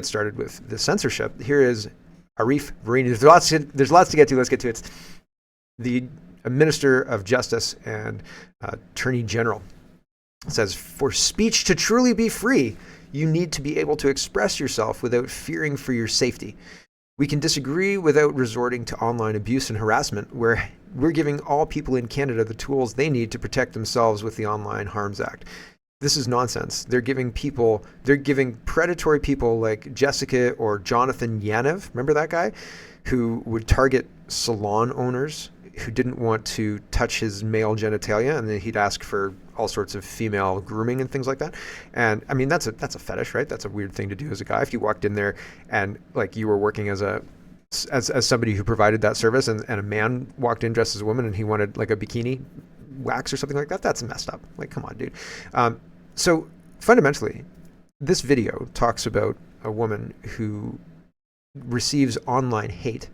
started with the censorship. Here is Arif Varini. There's lots to get to. Let's get to it. It's the Minister of Justice and Attorney General. It says, for speech to truly be free, you need to be able to express yourself without fearing for your safety. We can disagree without resorting to online abuse and harassment, where we're giving all people in Canada the tools they need to protect themselves with the Online Harms Act. This is nonsense. They're giving predatory people like Jessica or Jonathan Yanev, remember that guy, who would target salon owners who didn't want to touch his male genitalia, and then he'd ask for all sorts of female grooming and things like that. And I mean, that's a fetish, right? That's a weird thing to do as a guy. If you walked in there and like you were working as somebody who provided that service, and a man walked in dressed as a woman and he wanted like a bikini wax or something like that, that's messed up. Like, come on, dude. So fundamentally, this video talks about a woman who receives online hate,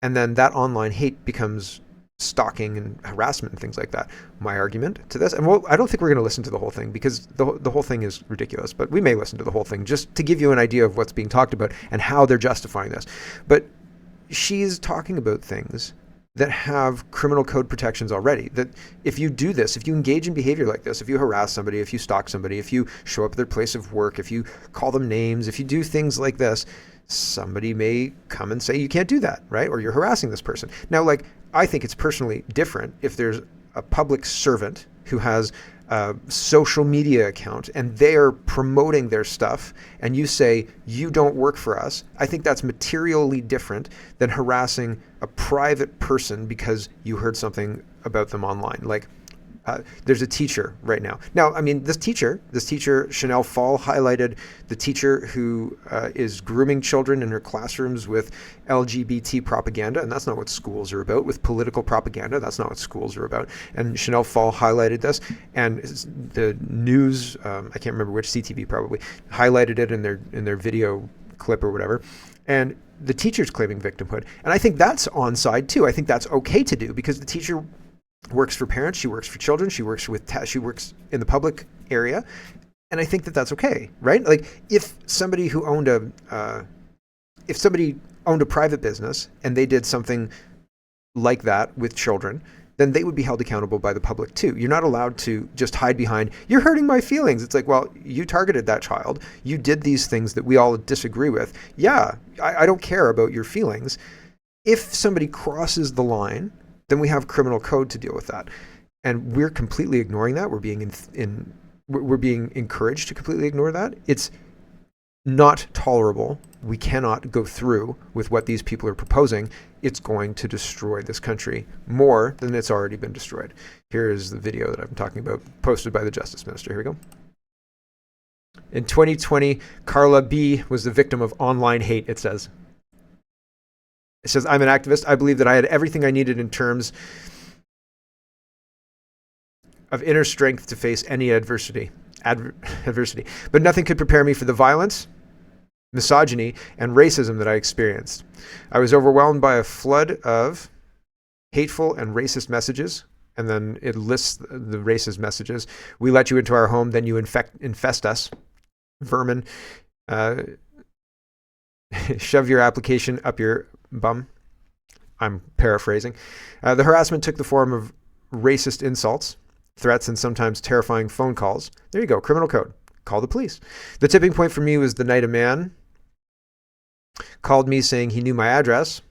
and then that online hate becomes stalking and harassment and things like that. My argument to this, and I don't think we're going to listen to the whole thing because the whole thing is ridiculous, but we may listen to the whole thing just to give you an idea of what's being talked about and how they're justifying this. But she's talking about things that have criminal code protections already, that if you do this, if you engage in behavior like this, if you harass somebody, if you stalk somebody, if you show up at their place of work, if you call them names, if you do things like this, somebody may come and say you can't do that, right? Or you're harassing this person. Now, like, I think it's personally different if there's a public servant who has a social media account and they are promoting their stuff and you say, you don't work for us. I think that's materially different than harassing a private person because you heard something about them online. Like, there's a teacher right now. Now, I mean, this teacher, Chanel Fall, highlighted the teacher who is grooming children in her classrooms with LGBT propaganda, and that's not what schools are about. With political propaganda, that's not what schools are about. And Chanel Fall highlighted this, and the news, I can't remember which, CTV probably, highlighted it in their video clip or whatever. And the teacher's claiming victimhood. And I think that's on side too. I think that's okay to do because the teacher works for parents, she works for children, she works in the public area, and I think that that's okay, right? Like, if somebody owned a private business and they did something like that with children, then they would be held accountable by the public too. You're not allowed to just hide behind, you're hurting my feelings. It's like, well, you targeted that child, you did these things that we all disagree with. Yeah, I don't care about your feelings. If somebody crosses the line, then we have criminal code to deal with that. And we're completely ignoring that. We're being encouraged to completely ignore that. It's not tolerable. We cannot go through with what these people are proposing. It's going to destroy this country more than it's already been destroyed. Here is the video that I'm talking about, posted by the Justice Minister. Here we go. In 2020, Carla B. was the victim of online hate, it says. It says, I'm an activist. I believe that I had everything I needed in terms of inner strength to face any adversity. But nothing could prepare me for the violence, misogyny, and racism that I experienced. I was overwhelmed by a flood of hateful and racist messages. And then it lists the racist messages. We let you into our home, then you infest us. Vermin. Shove your application up your bum. I'm paraphrasing. The harassment took the form of racist insults, threats, and sometimes terrifying phone calls. There you go, criminal code. Call the police. The tipping point for me was the night a man called me saying he knew my address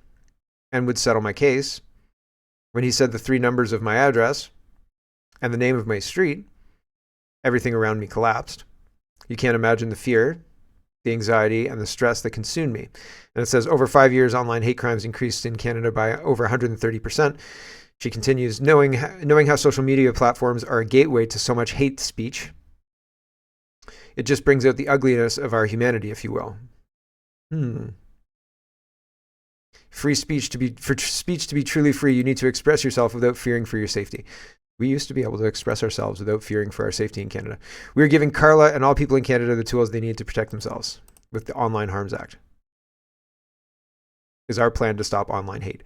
and would settle my case. When he said the 3 numbers of my address and the name of my street, everything around me collapsed. You can't imagine the fear, the anxiety, and the stress that consumed me. And it says, over 5 years, online hate crimes increased in Canada by over 130%. She continues, knowing how social media platforms are a gateway to so much hate speech, it just brings out the ugliness of our humanity, if you will. For speech to be truly free, you need to express yourself without fearing for your safety. We used to be able to express ourselves without fearing for our safety in Canada. We are giving Carla and all people in Canada the tools they need to protect themselves with the Online Harms Act. Is our plan to stop online hate.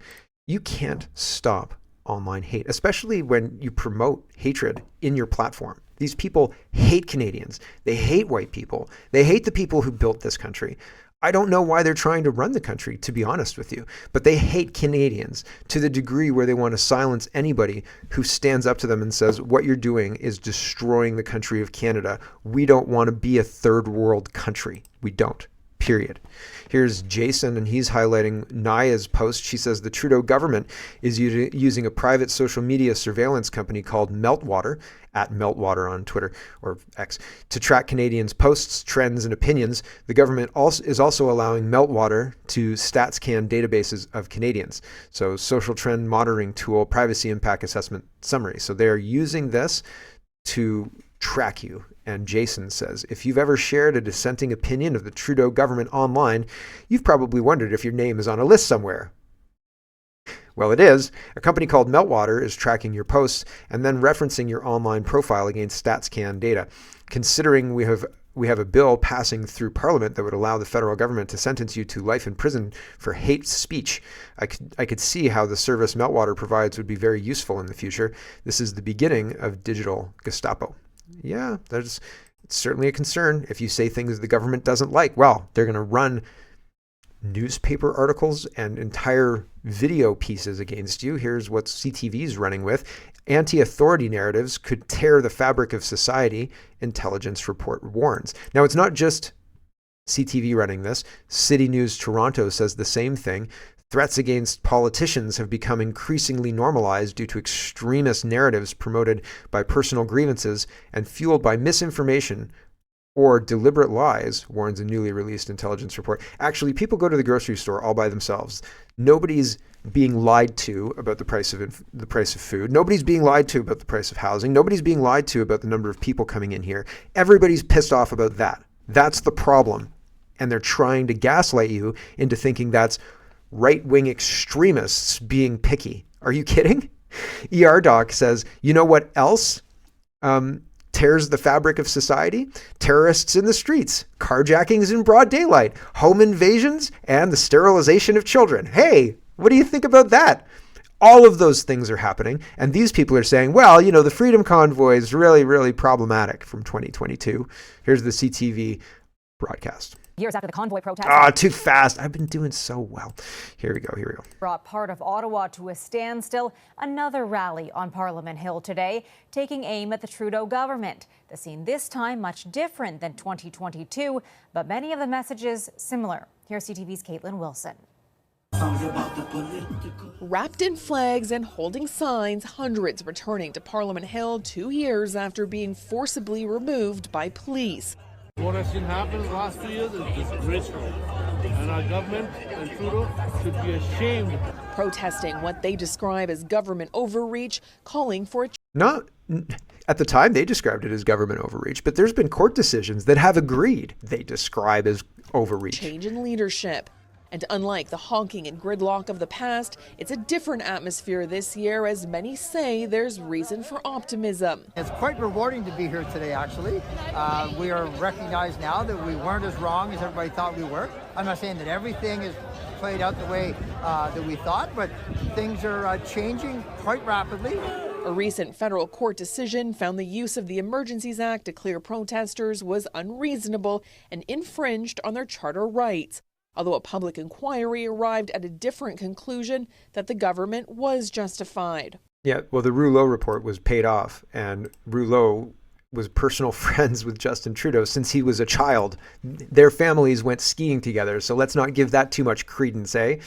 You can't stop online hate, especially when you promote hatred in your platform. These people hate Canadians. They hate white people. They hate the people who built this country. I don't know why they're trying to run the country, to be honest with you, but they hate Canadians to the degree where they want to silence anybody who stands up to them and says, what you're doing is destroying the country of Canada. We don't want to be a third world country. We don't. Period. Here's Jason, and he's highlighting Naya's post. She says the Trudeau government is using a private social media surveillance company called Meltwater, at Meltwater on Twitter or X, to track Canadians' posts, trends, and opinions. The government is also allowing Meltwater to StatsCan databases of Canadians. So social trend monitoring tool, privacy impact assessment summary. So they're using this to track you. And Jason says, if you've ever shared a dissenting opinion of the Trudeau government online, you've probably wondered if your name is on a list somewhere. Well, it is. A company called Meltwater is tracking your posts and then referencing your online profile against StatsCan data. Considering we have a bill passing through Parliament that would allow the federal government to sentence you to life in prison for hate speech, I could see how the service Meltwater provides would be very useful in the future. This is the beginning of digital Gestapo. Yeah, it's certainly a concern. If you say things the government doesn't like, well, they're going to run newspaper articles and entire video pieces against you. Here's what CTV is running with. Anti-authority narratives could tear the fabric of society, intelligence report warns. Now, it's not just CTV running this. City News Toronto says the same thing. Threats against politicians have become increasingly normalized due to extremist narratives promoted by personal grievances and fueled by misinformation or deliberate lies, warns a newly released intelligence report. Actually, people go to the grocery store all by themselves. Nobody's being lied to about the price of food. Nobody's being lied to about the price of housing. Nobody's being lied to about the number of people coming in here. Everybody's pissed off about that. That's the problem. And they're trying to gaslight you into thinking that's right-wing extremists being picky. Are you kidding? ER Doc says, you know what else tears the fabric of society? Terrorists in the streets, carjackings in broad daylight, home invasions, and the sterilization of children. Hey, what do you think about that? All of those things are happening. And these people are saying, well, you know, the Freedom Convoy is really, really problematic from 2022. Here's the CTV broadcast. Years after the convoy protest. Too fast. I've been doing so well. Here we go. Brought part of Ottawa to a standstill. Another rally on Parliament Hill today, taking aim at the Trudeau government. The scene this time much different than 2022, but many of the messages similar. Here's CTV's Caitlin Wilson. Wrapped in flags and holding signs, hundreds returning to Parliament Hill 2 years after being forcibly removed by police. What has been happening the last 2 years is disgraceful, and our government and Trudeau should be ashamed. Protesting what they describe as government overreach, calling for a Not at the time they described it as government overreach, but there's been court decisions that have agreed they describe as overreach. Change in leadership. And unlike the honking and gridlock of the past, it's a different atmosphere this year, as many say there's reason for optimism. It's quite rewarding to be here today, actually. We are recognized now that we weren't as wrong as everybody thought we were. I'm not saying that everything is played out the way that we thought, but things are changing quite rapidly. A recent federal court decision found the use of the Emergencies Act to clear protesters was unreasonable and infringed on their charter rights. Although a public inquiry arrived at a different conclusion, that the government was justified. Yeah, well, the Rouleau report was paid off, and Rouleau was personal friends with Justin Trudeau since he was a child. Their families went skiing together, so let's not give that too much credence, eh?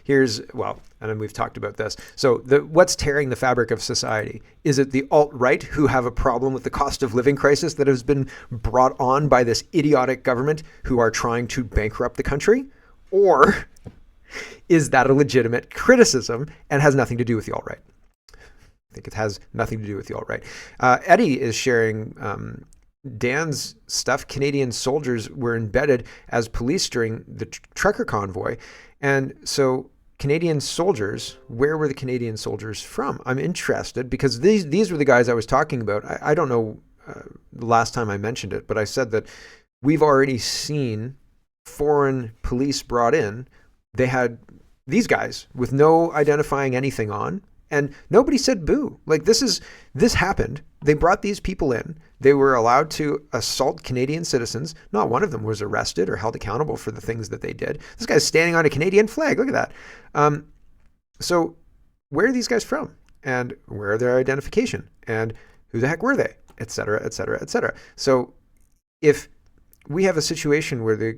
And then we've talked about this. So what's tearing the fabric of society? Is it the alt-right who have a problem with the cost of living crisis that has been brought on by this idiotic government who are trying to bankrupt the country? Or is that a legitimate criticism and has nothing to do with the alt-right? I think it has nothing to do with the alt-right. Eddie is sharing Dan's stuff. Canadian soldiers were embedded as police during the trucker convoy. And so Canadian soldiers, where were the Canadian soldiers from? I'm interested because these were the guys I was talking about. I don't know the last time I mentioned it, but I said that we've already seen foreign police brought in. They had these guys with no identifying anything on, and nobody said boo. Like this happened. They brought these people in. They were allowed to assault Canadian citizens. Not one of them was arrested or held accountable for the things that they did. This guy's standing on a Canadian flag. Look at that. So where are these guys from? And where are their identification? And who the heck were they? Et cetera, et cetera, et cetera. So if we have a situation where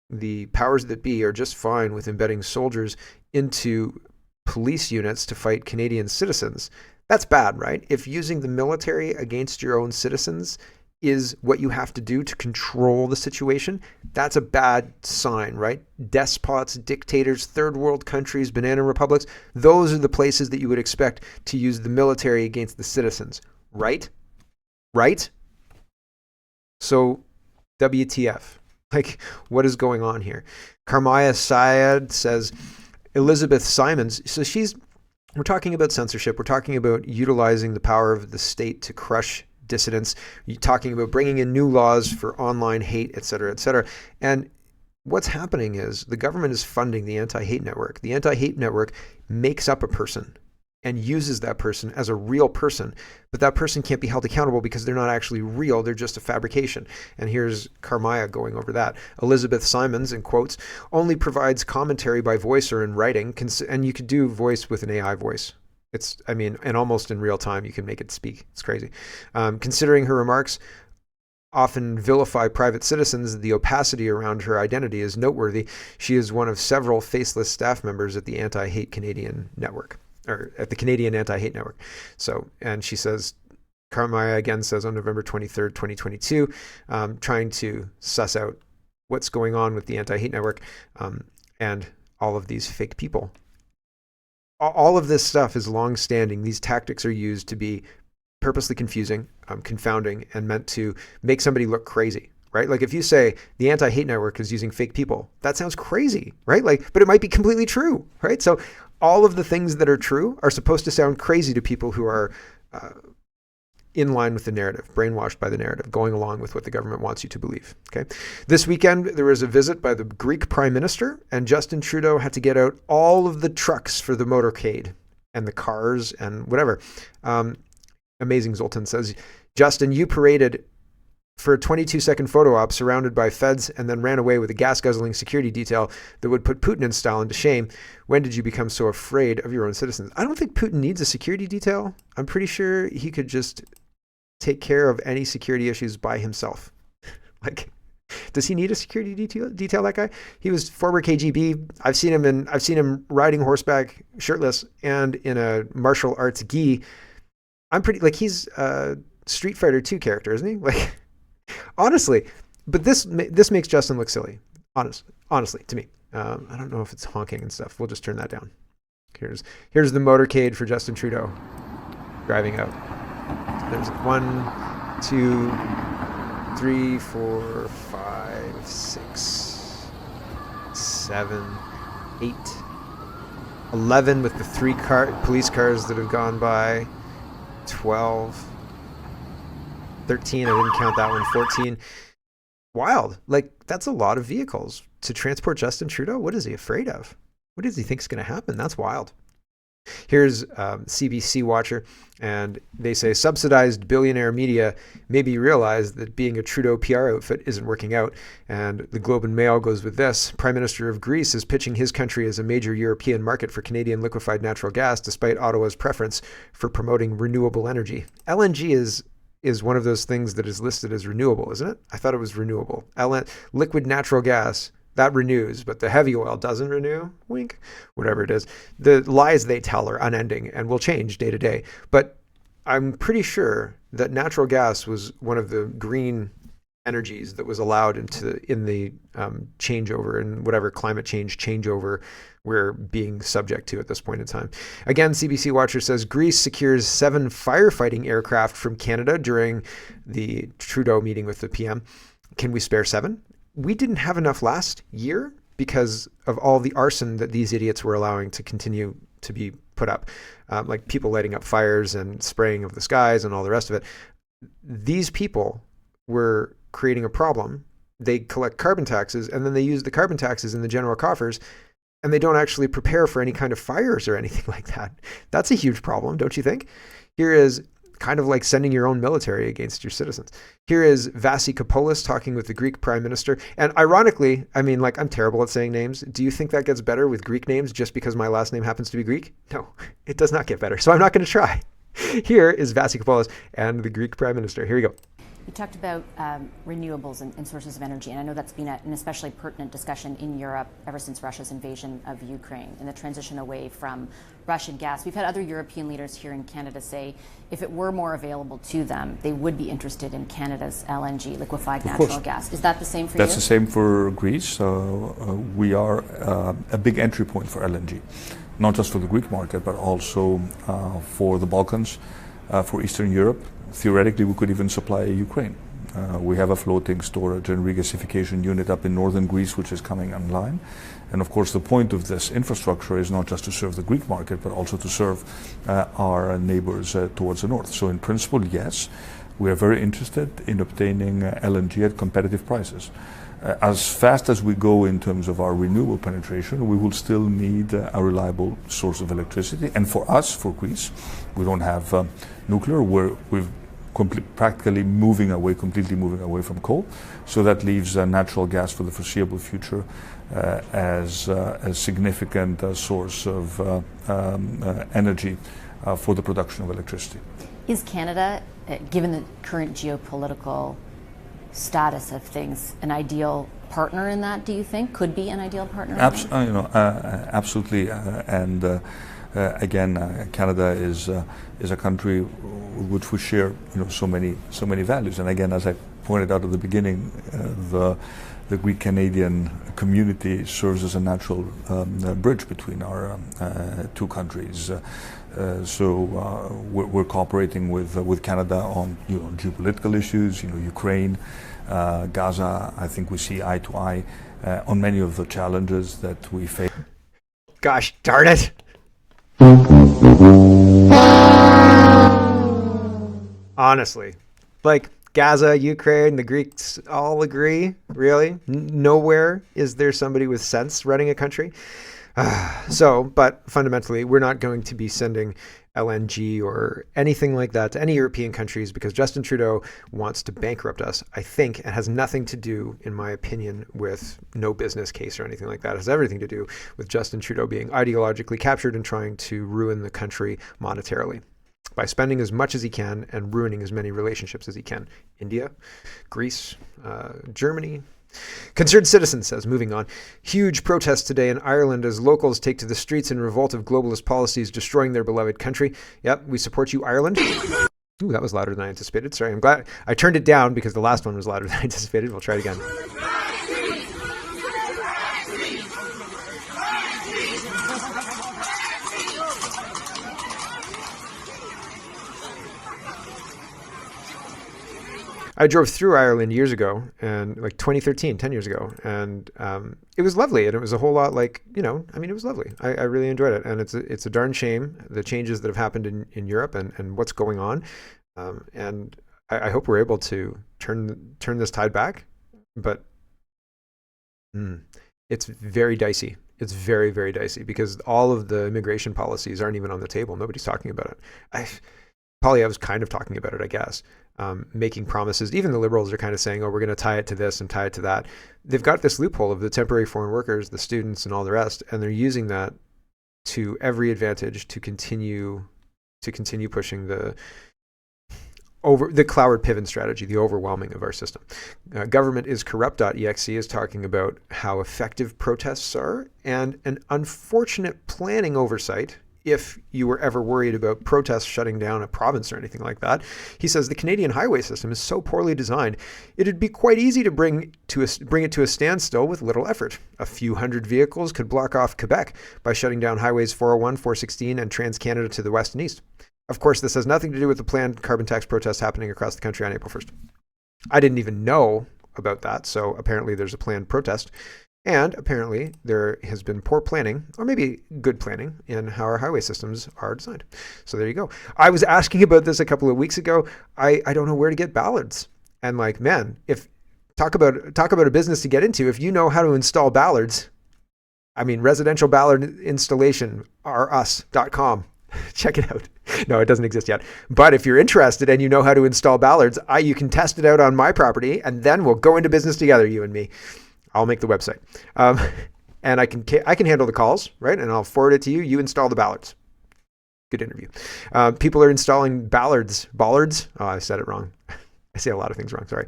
the powers that be are just fine with embedding soldiers into police units to fight Canadian citizens, that's bad, right? If using the military against your own citizens is what you have to do to control the situation, that's a bad sign, right? Despots, dictators, third world countries, banana republics, those are the places that you would expect to use the military against the citizens, right? Right? So, WTF? Like, what is going on here? Karmaya Syed says, Elizabeth Simons, so we're talking about censorship. We're talking about utilizing the power of the state to crush dissidents. You're talking about bringing in new laws for online hate, et cetera, et cetera. And what's happening is the government is funding the AntiHate Network. The AntiHate Network makes up a person and uses that person as a real person, but that person can't be held accountable because they're not actually real. They're just a fabrication. And here's Karmaya going over that. Elizabeth Simons, in quotes, only provides commentary by voice or in writing, and you could do voice with an AI voice. And almost in real time, you can make it speak. It's crazy. Considering her remarks often vilify private citizens, the opacity around her identity is noteworthy. She is one of several faceless staff members at the AntiHate Canadian Network. Or at the Canadian AntiHate Network. So, and she says, Karmaya again says on November 23rd, 2022, trying to suss out what's going on with the AntiHate Network and all of these fake people. All of this stuff is long-standing. These tactics are used to be purposely confusing, confounding, and meant to make somebody look crazy. Right? Like if you say the AntiHate Network is using fake people, that sounds crazy, right? Like, but it might be completely true, right? So all of the things that are true are supposed to sound crazy to people who are in line with the narrative, brainwashed by the narrative, going along with what the government wants you to believe. Okay. This weekend, there was a visit by the Greek Prime Minister, and Justin Trudeau had to get out all of the trucks for the motorcade and the cars and whatever. Amazing Zoltan says, Justin, you paraded for a 22-second photo op surrounded by feds and then ran away with a gas-guzzling security detail that would put Putin and Stalin to shame. When did you become so afraid of your own citizens? I don't think Putin needs a security detail. I'm pretty sure he could just take care of any security issues by himself. Like, does he need a security detail, that guy? He was former KGB. I've seen him riding horseback shirtless and in a martial arts gi. I'm pretty, like, he's a Street Fighter 2 character, isn't he? Like, honestly, but this makes Justin look silly. Honestly, to me, I don't know if it's honking and stuff. We'll just turn that down. Here's the motorcade for Justin Trudeau driving out. There's 1, 2, 3, 4, 5, 6, 7, 8, 11 with the 3 police cars that have gone by. 12. 13, I didn't count that one, 14. Wild. Like, that's a lot of vehicles to transport Justin Trudeau. What is he afraid of? What does he think is going to happen? That's wild. Here's CBC Watcher, and they say subsidized billionaire media maybe realize that being a Trudeau PR outfit isn't working out. And the Globe and Mail goes with this. Prime Minister of Greece is pitching his country as a major European market for Canadian liquefied natural gas, despite Ottawa's preference for promoting renewable energy. LNG is one of those things that is listed as renewable, isn't it? I thought it was renewable. Liquid natural gas, that renews, but the heavy oil doesn't renew. Wink. Whatever it is. The lies they tell are unending and will change day to day. But I'm pretty sure that natural gas was one of the green energies that was allowed in the changeover and whatever climate change changeover we're being subject to at this point in time. Again, CBC Watcher says Greece secures 7 firefighting aircraft from Canada during the Trudeau meeting with the PM. Can we spare 7? We didn't have enough last year because of all the arson that these idiots were allowing to continue to be put up, like people lighting up fires and spraying of the skies and all the rest of it. These people were creating a problem. They collect carbon taxes and then they use the carbon taxes in the general coffers, and they don't actually prepare for any kind of fires or anything like that. That's a huge problem, don't you think? Here is kind of like sending your own military against your citizens. Here is Vasikopoulos talking with the Greek Prime Minister. And ironically, I mean, like, I'm terrible at saying names. Do you think that gets better with Greek names just because my last name happens to be Greek? No, it does not get better. So I'm not going to try. Here is Vasikopoulos and the Greek Prime Minister. Here we go. You talked about renewables and sources of energy, and I know that's been an especially pertinent discussion in Europe ever since Russia's invasion of Ukraine and the transition away from Russian gas. We've had other European leaders here in Canada say if it were more available to them, they would be interested in Canada's LNG, liquefied natural gas. Is that the same for you? That's the same for Greece. We are a big entry point for LNG, not just for the Greek market, but also for the Balkans, for Eastern Europe. Theoretically, we could even supply Ukraine. We have a floating storage and regasification unit up in northern Greece, which is coming online. And of course, the point of this infrastructure is not just to serve the Greek market, but also to serve our neighbors towards the north. So in principle, yes, we are very interested in obtaining LNG at competitive prices. As fast as we go in terms of our renewable penetration, we will still need a reliable source of electricity. And for us, for Greece, we don't have nuclear. We've practically completely moving away from coal. So that leaves natural gas for the foreseeable future as a significant source of energy for the production of electricity. Is Canada, given the current geopolitical status of things, an ideal partner in that, do you think? Could be an ideal partner? Absolutely. Again, Canada is a country which we share, so many values. And again, as I pointed out at the beginning, the Greek-Canadian community serves as a natural bridge between our two countries. So we're cooperating with Canada on geopolitical issues, Ukraine, Gaza. I think we see eye to eye on many of the challenges that we face. Gosh darn it. Honestly, like Gaza, Ukraine, the Greeks all agree, really? Nowhere is there somebody with sense running a country. But fundamentally, we're not going to be sending LNG or anything like that to any European countries because Justin Trudeau wants to bankrupt us, I think, and has nothing to do, in my opinion, with no business case or anything like that. It has everything to do with Justin Trudeau being ideologically captured and trying to ruin the country monetarily by spending as much as he can and ruining as many relationships as he can. India, Greece, Germany. Concerned Citizen says, moving on, huge protests today in Ireland as locals take to the streets in revolt of globalist policies destroying their beloved country. Yep, we support you, Ireland. Ooh, that was louder than I anticipated. Sorry, I'm glad I turned it down because the last one was louder than I anticipated. We'll try it again. I drove through Ireland years ago, and like 2013, 10 years ago, and it was lovely, and it was a whole lot like, it was lovely. I really enjoyed it, and it's a darn shame, the changes that have happened in Europe and what's going on, and I hope we're able to turn this tide back, but it's very dicey. It's very, very dicey because all of the immigration policies aren't even on the table. Nobody's talking about it. Poilievre's kind of talking about it, I guess. Making promises. Even the Liberals are kind of saying, we're going to tie it to this and tie it to that. They've got this loophole of the temporary foreign workers, the students and all the rest, and they're using that to every advantage to continue pushing the Cloward Piven strategy, the overwhelming of our system. Governmentiscorrupt.exe is talking about how effective protests are and an unfortunate planning oversight if you were ever worried about protests shutting down a province or anything like that. He says the Canadian highway system is so poorly designed, it'd be quite easy to bring it to a standstill with little effort. A few hundred vehicles could block off Quebec by shutting down highways 401, 416, and Trans-Canada to the west and east. Of course, this has nothing to do with the planned carbon tax protests happening across the country on April 1st. I didn't even know about that, so apparently there's a planned protest. And apparently there has been poor planning, or maybe good planning, in how our highway systems are designed. So there you go. I was asking about this a couple of weeks ago. I don't know where to get ballards. And like, man, if talk about a business to get into, if you know how to install ballards, residential ballard installation, rus.com. Check it out. No, it doesn't exist yet. But if you're interested and you know how to install ballards, you can test it out on my property, and then we'll go into business together, you and me. I'll make the website. And I can handle the calls, right? And I'll forward it to you. You install the ballards. Good interview. People are installing ballards. Oh, I said it wrong. I say a lot of things wrong, sorry.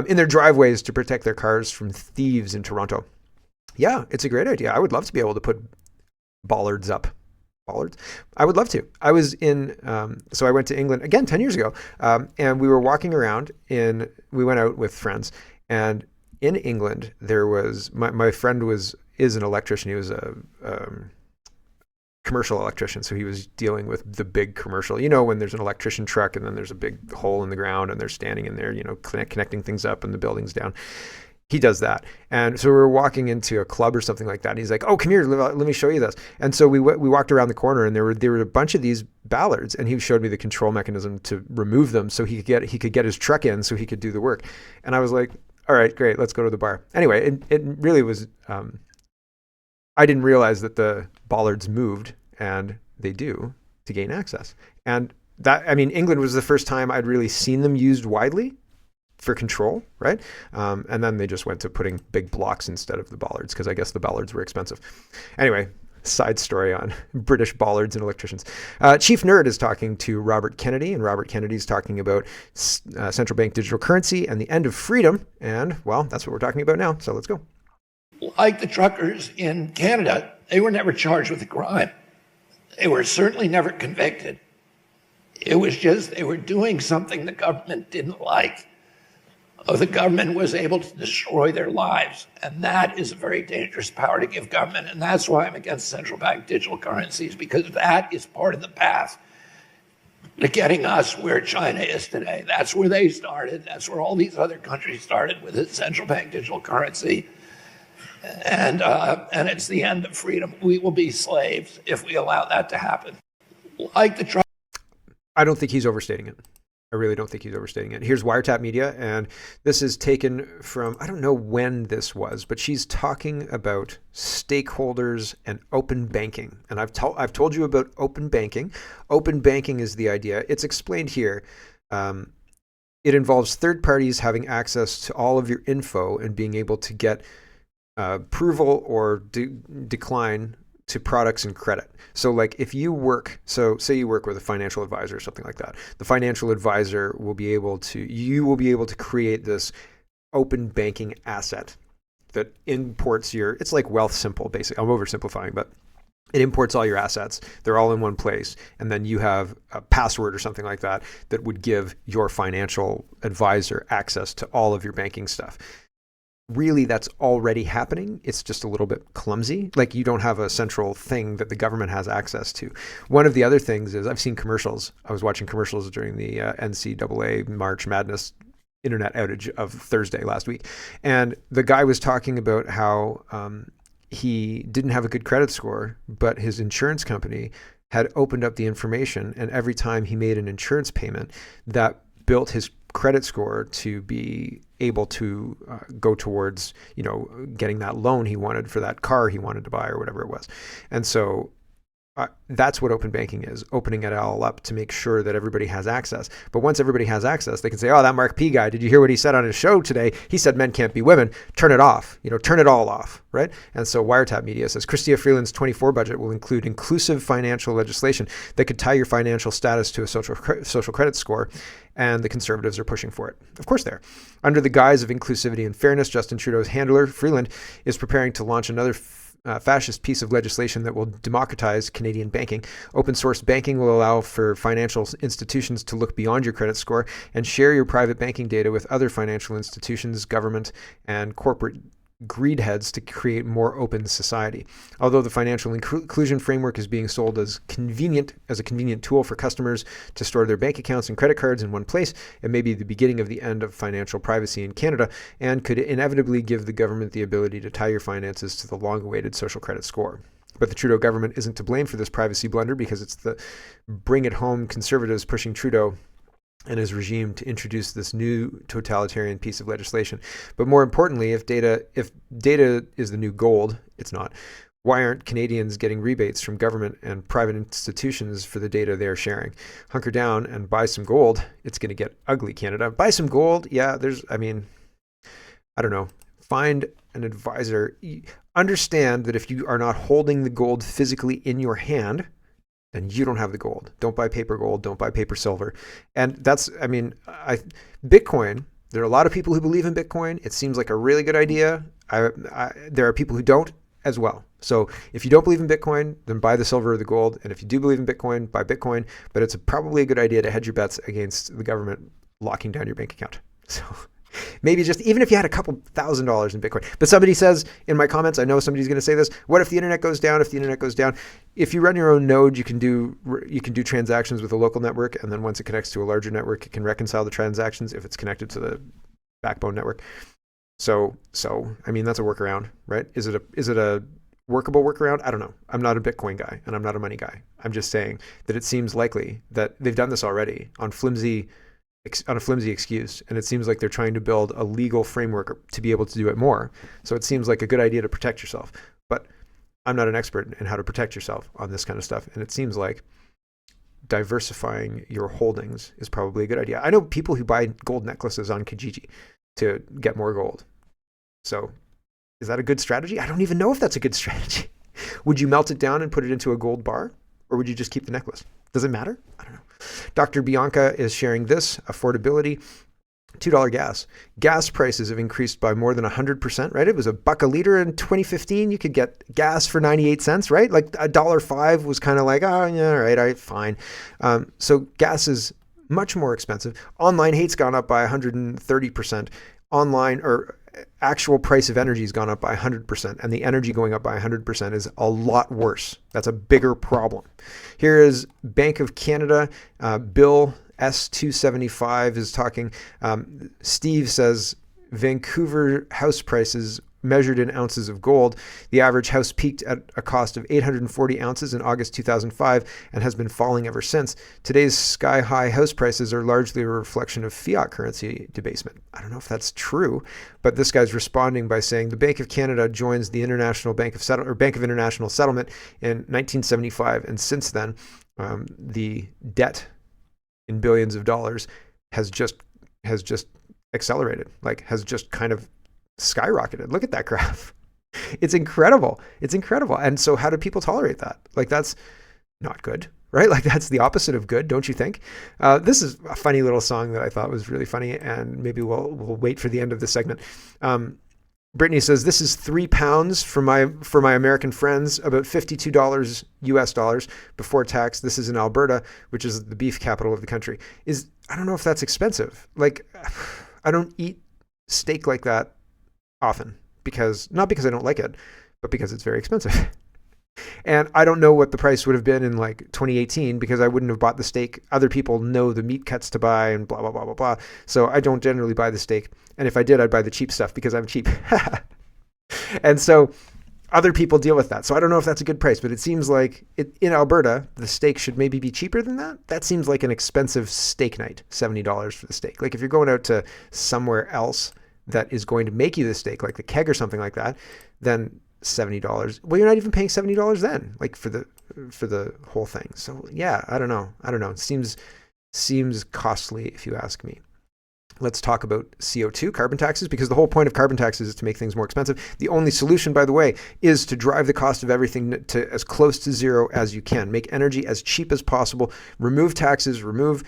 In their driveways to protect their cars from thieves in Toronto. Yeah, it's a great idea. I would love to be able to put bollards up. Bollards? I would love to. I was in, so I went to England, again, 10 years ago, and we were walking around we went out with friends, and in England, there was, my friend is an electrician. He was a commercial electrician, so he was dealing with the big commercial. You know, when there's an electrician truck and then there's a big hole in the ground and they're standing in there, you know, connecting things up and the building's down. He does that. And so we were walking into a club or something like that. And he's like, oh, come here, let me show you this. And so we walked around the corner, and there were a bunch of these ballards, and he showed me the control mechanism to remove them so he could get his truck in so he could do the work. And I was like, all right, great, let's go to the bar. Anyway, it really was, I didn't realize that the bollards moved, and they do, to gain access. And England was the first time I'd really seen them used widely for control, right? And then they just went to putting big blocks instead of the bollards, because I guess the bollards were expensive. Anyway, side story on British bollards and electricians. Chief Nerd is talking to Robert Kennedy, and Robert Kennedy's talking about central bank digital currency and the end of freedom. And, well, that's what we're talking about now. So let's go. Like the truckers in Canada, they were never charged with a crime. They were certainly never convicted. It was just they were doing something the government didn't like. The government was able to destroy their lives. And that is a very dangerous power to give government. And that's why I'm against central bank digital currencies, because that is part of the path to getting us where China is today. That's where they started. That's where all these other countries started, with a central bank digital currency. And it's the end of freedom. We will be slaves if we allow that to happen. I don't think he's overstating it. I really don't think he's overstating it. Here's Wiretap Media, and this is taken from, I don't know when this was, but she's talking about stakeholders and open banking. And I've told you about open banking. Open banking is the idea. It's explained here. It involves third parties having access to all of your info and being able to get approval or decline to products and credit. So like if you work, so say you work with a financial advisor or something like that, the financial advisor will be able to create this open banking asset that imports it's like Wealth Simple, basically. I'm oversimplifying, but it imports all your assets. They're all in one place. And then you have a password or something like that that would give your financial advisor access to all of your banking stuff. Really, that's already happening. It's just a little bit clumsy. Like, you don't have a central thing that the government has access to. One of the other things is I've seen commercials. I was watching commercials during the NCAA March Madness internet outage of Thursday last week. And the guy was talking about how he didn't have a good credit score, but his insurance company had opened up the information. And every time he made an insurance payment, that built his credit score to be able to go towards, getting that loan he wanted for that car he wanted to buy or whatever it was. And so that's what open banking is, opening it all up to make sure that everybody has access. But once everybody has access, they can say, oh, that Mark P guy, did you hear what he said on his show today? He said men can't be women. Turn it off, turn it all off, right? And so Wiretap Media says, Chrystia Freeland's 24 budget will include inclusive financial legislation that could tie your financial status to a social credit score, and the Conservatives are pushing for it. Of course they are. Under the guise of inclusivity and fairness, Justin Trudeau's handler, Freeland, is preparing to launch another fascist piece of legislation that will democratize Canadian banking. Open source banking will allow for financial institutions to look beyond your credit score and share your private banking data with other financial institutions, government, and corporate greed heads to create more open society. Although the financial inclusion framework is being sold as a convenient tool for customers to store their bank accounts and credit cards in one place, it may be the beginning of the end of financial privacy in Canada and could inevitably give the government the ability to tie your finances to the long-awaited social credit score. But the Trudeau government isn't to blame for this privacy blunder, because it's the bring-it-home Conservatives pushing Trudeau and his regime to introduce this new totalitarian piece of legislation. But more importantly, if data is the new gold, it's not. Why aren't Canadians getting rebates from government and private institutions for the data they're sharing? Hunker down and buy some gold. It's going to get ugly, Canada. Buy some gold. Yeah, I don't know. Find an advisor. Understand that if you are not holding the gold physically in your hand, then you don't have the gold. Don't buy paper gold. Don't buy paper silver. And that's, Bitcoin, there are a lot of people who believe in Bitcoin. It seems like a really good idea. There are people who don't as well. So if you don't believe in Bitcoin, then buy the silver or the gold. And if you do believe in Bitcoin, buy Bitcoin. But it's probably a good idea to hedge your bets against the government locking down your bank account. So maybe just, even if you had a couple $1,000s in Bitcoin. But somebody says in my comments, I know somebody's going to say this, what if the internet goes down? If the internet goes down, if you run your own node, you can do transactions with a local network. And then once it connects to a larger network, it can reconcile the transactions if it's connected to the backbone network. So that's a workaround, right? Is it a workable workaround? I don't know. I'm not a Bitcoin guy and I'm not a money guy. I'm just saying that it seems likely that they've done this already on a flimsy excuse. And it seems like they're trying to build a legal framework to be able to do it more. So it seems like a good idea to protect yourself. But I'm not an expert in how to protect yourself on this kind of stuff. And it seems like diversifying your holdings is probably a good idea. I know people who buy gold necklaces on Kijiji to get more gold. So is that a good strategy? I don't even know if that's a good strategy. Would you melt it down and put it into a gold bar? Or would you just keep the necklace? Does it matter? I don't know. Dr. Bianca is sharing this, affordability, $2 gas. Gas prices have increased by more than 100%, right? It was $1 a liter in 2015. You could get gas for 98 cents, right? Like $1.05 was kind of like, oh, yeah, all right, fine. So gas is much more expensive. Online hate's gone up by 130%. Online or actual price of energy has gone up by 100%, and the energy going up by 100% is a lot worse. That's a bigger problem. Here is Bank of Canada. Bill S275 is talking. Steve says Vancouver house prices measured in ounces of gold. The average house peaked at a cost of 840 ounces in August 2005 and has been falling ever since. Today's sky-high house prices are largely a reflection of fiat currency debasement. I don't know if that's true, but this guy's responding by saying the Bank of Canada joins the International Bank of International Settlement in 1975, and since then, the debt in billions of dollars has just accelerated, has just kind of skyrocketed. Look at that graph. It's incredible. And so how do people tolerate that? That's not good, right? That's the opposite of good, don't you think? This is a funny little song that I thought was really funny, and maybe we'll wait for the end of the segment. Brittany says, this is £3 for my American friends, about $52 US dollars before tax. This is in Alberta, which is the beef capital of the country. I don't know if that's expensive. I don't eat steak like that often, not because I don't like it, but because it's very expensive. And I don't know what the price would have been in 2018 because I wouldn't have bought the steak. Other people know the meat cuts to buy and blah, blah, blah, blah, blah. So I don't generally buy the steak. And if I did, I'd buy the cheap stuff because I'm cheap. And so other people deal with that. So I don't know if that's a good price, but it seems like in Alberta, the steak should maybe be cheaper than that. That seems like an expensive steak night, $70 for the steak. If you're going out to somewhere else that is going to make you the steak, like the Keg or something like that, then $70. Well, you're not even paying $70 then, for the whole thing. So yeah, I don't know. It seems costly if you ask me. Let's talk about CO2, carbon taxes, because the whole point of carbon taxes is to make things more expensive. The only solution, by the way, is to drive the cost of everything to as close to zero as you can. Make energy as cheap as possible. Remove taxes. Remove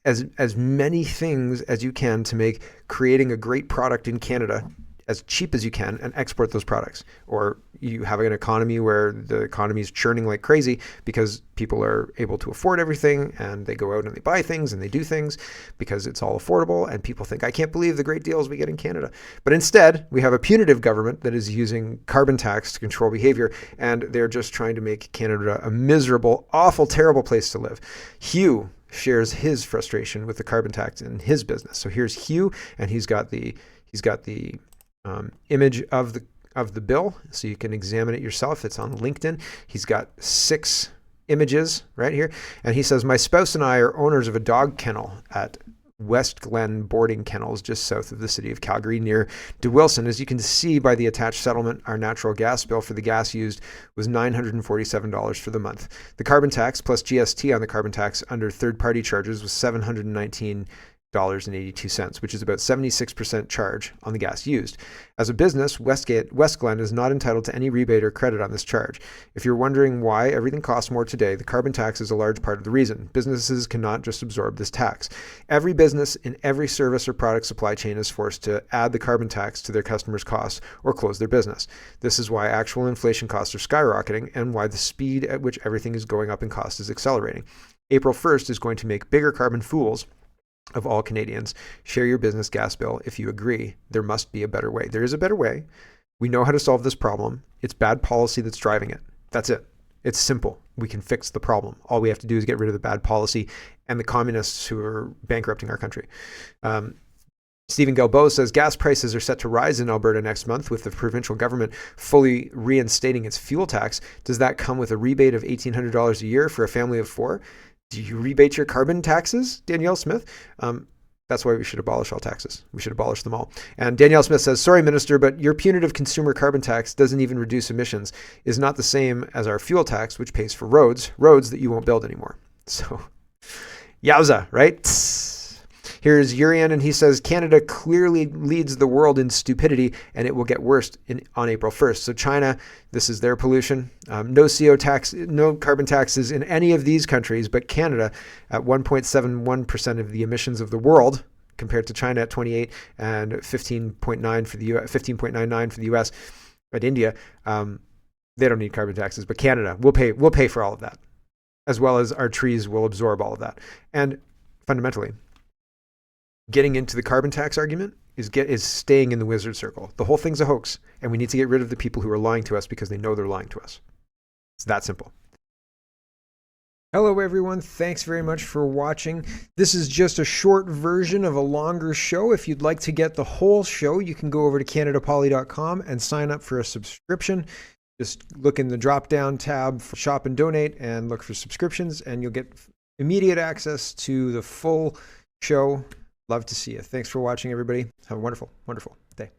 as many things as you can to make creating a great product in Canada as cheap as you can and export those products. Or you have an economy where the economy is churning like crazy because people are able to afford everything and they go out and they buy things and they do things because it's all affordable, and people think, I can't believe the great deals we get in Canada. But instead, we have a punitive government that is using carbon tax to control behavior, and they're just trying to make Canada a miserable, awful, terrible place to live. Hugh shares his frustration with the carbon tax in his business. So here's Hugh, and he's got the image of the bill, so you can examine it yourself. It's on LinkedIn. He's got 6 images right here, and he says, my spouse and I are owners of a dog kennel at West Glen boarding kennels just south of the city of Calgary near De Wilson. As you can see by the attached settlement, our natural gas bill for the gas used was $947 for the month. The carbon tax plus GST on the carbon tax under third-party charges was $719.82, which is about 76% charge on the gas used. As a business, West Glen is not entitled to any rebate or credit on this charge. If you're wondering why everything costs more today, the carbon tax is a large part of the reason. Businesses cannot just absorb this tax. Every business in every service or product supply chain is forced to add the carbon tax to their customers' costs or close their business. This is why actual inflation costs are skyrocketing and why the speed at which everything is going up in cost is accelerating. April 1st is going to make bigger carbon fools of all Canadians. Share your business gas bill if you agree. There must be a better way. There is a better way. We know how to solve this problem. It's bad policy that's driving it. That's it. It's simple. We can fix the problem. All we have to do is get rid of the bad policy and the communists who are bankrupting our country. Stephen Galbeau says gas prices are set to rise in Alberta next month with the provincial government fully reinstating its fuel tax. Does that come with a rebate of $1,800 a year for a family of 4? Do you rebate your carbon taxes, Danielle Smith? That's why we should abolish all taxes. We should abolish them all. And Danielle Smith says, sorry, Minister, but your punitive consumer carbon tax doesn't even reduce emissions, is not the same as our fuel tax, which pays for roads that you won't build anymore. So, yowza, right? Here's Urian, and he says, Canada clearly leads the world in stupidity, and it will get worse on April 1st. So China, this is their pollution. No carbon taxes in any of these countries, but Canada at 1.71% of the emissions of the world, compared to China at 28 and 15.9 for the US, 15.99 for the US. But India, they don't need carbon taxes, but Canada will pay for all of that, as well as our trees will absorb all of that. And fundamentally, getting into the carbon tax argument is staying in the wizard circle. The whole thing's a hoax, and we need to get rid of the people who are lying to us because they know they're lying to us. It's that simple. Hello, everyone. Thanks very much for watching. This is just a short version of a longer show. If you'd like to get the whole show, you can go over to CanadaPoly.com and sign up for a subscription. Just look in the drop-down tab for Shop and Donate and look for subscriptions, and you'll get immediate access to the full show. Love to see you. Thanks for watching, everybody. Have a wonderful, wonderful day.